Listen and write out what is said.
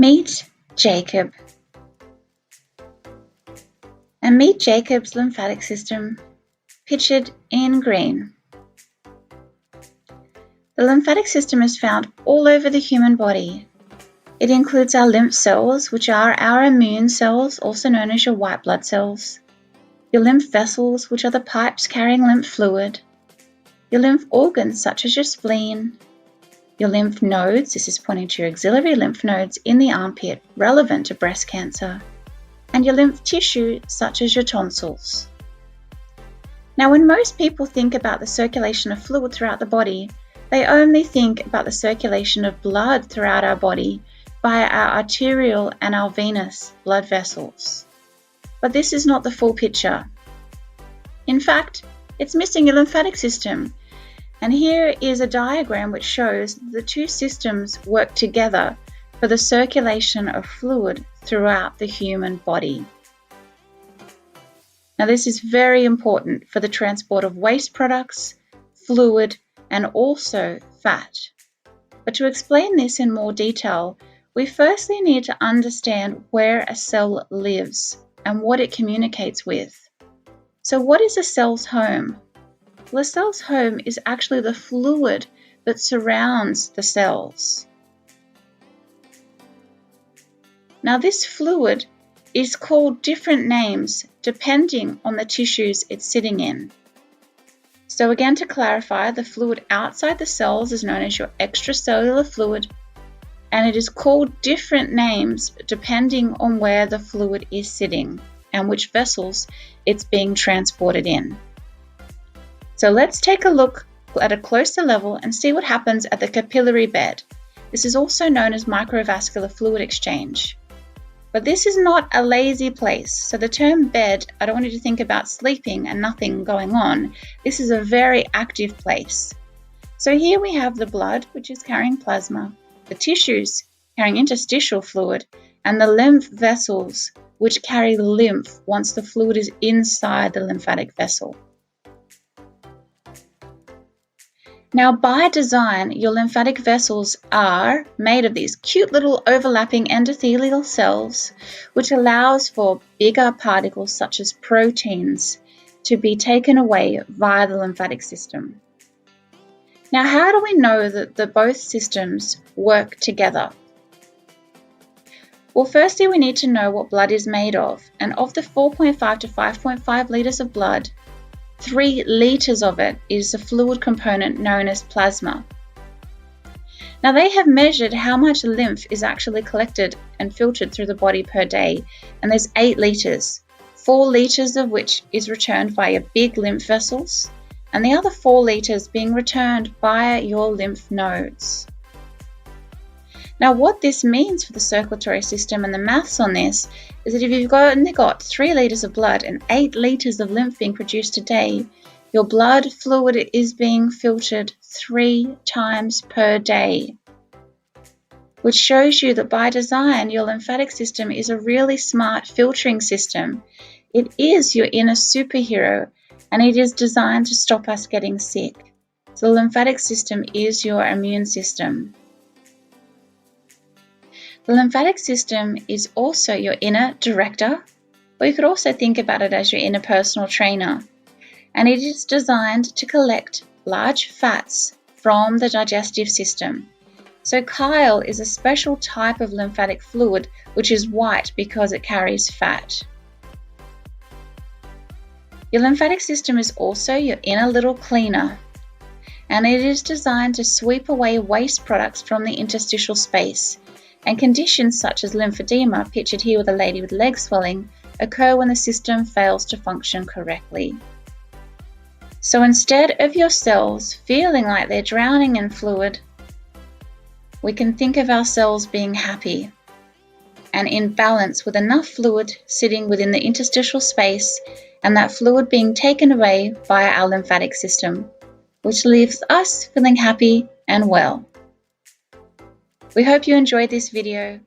Meet Jacob. And meet Jacob's lymphatic system, pictured in green. The lymphatic system is found all over the human body. It includes our lymph cells, which are our immune cells, also known as your white blood cells, your lymph vessels, which are the pipes carrying lymph fluid, your lymph organs, such as your spleen, your lymph nodes, this is pointing to your axillary lymph nodes in the armpit, relevant to breast cancer, and your lymph tissue, such as your tonsils. Now, when most people think about the circulation of fluid throughout the body, they only think about the circulation of blood throughout our body via our arterial and our venous blood vessels. But this is not the full picture. In fact, it's missing your lymphatic system. And here is a diagram which shows the two systems work together for the circulation of fluid throughout the human body. Now, this is very important for the transport of waste products, fluid, and also fat. But to explain this in more detail, we firstly need to understand where a cell lives and what it communicates with. So what is a cell's home? Well, a cell's home is actually the fluid that surrounds the cells. Now, this fluid is called different names depending on the tissues it's sitting in. So again, to clarify, the fluid outside the cells is known as your extracellular fluid, and it is called different names depending on where the fluid is sitting and which vessels it's being transported in. So let's take a look at a closer level and see what happens at the capillary bed. This is also known as microvascular fluid exchange. But this is not a lazy place. So the term bed, I don't want you to think about sleeping and nothing going on. This is a very active place. So here we have the blood, which is carrying plasma, the tissues carrying interstitial fluid, and the lymph vessels, which carry lymph once the fluid is inside the lymphatic vessel. Now, by design, your lymphatic vessels are made of these cute little overlapping endothelial cells, which allows for bigger particles such as proteins to be taken away via the lymphatic system. Now, how do we know that both systems work together? Well, firstly, we need to know what blood is made of, and of the 4.5 to 5.5 litres of blood, 3 litres of it is a fluid component known as plasma. Now, they have measured how much lymph is actually collected and filtered through the body per day, and there's 8 litres, 4 litres of which is returned via big lymph vessels, and the other 4 litres being returned via your lymph nodes. Now, what this means for the circulatory system and the maths on this is that if you've only got 3 litres of blood and 8 litres of lymph being produced a day, your blood fluid is being filtered 3 times per day, which shows you that by design, your lymphatic system is a really smart filtering system. It is your inner superhero, and it is designed to stop us getting sick. So the lymphatic system is your immune system. The lymphatic system is also your inner director, or you could also think about it as your inner personal trainer. And it is designed to collect large fats from the digestive system. So chyle is a special type of lymphatic fluid which is white because it carries fat. Your lymphatic system is also your inner little cleaner, and it is designed to sweep away waste products from the interstitial space. And conditions such as lymphedema, pictured here with a lady with leg swelling, occur when the system fails to function correctly. So instead of your cells feeling like they're drowning in fluid, we can think of our cells being happy and in balance with enough fluid sitting within the interstitial space, and that fluid being taken away via our lymphatic system, which leaves us feeling happy and well. We hope you enjoyed this video.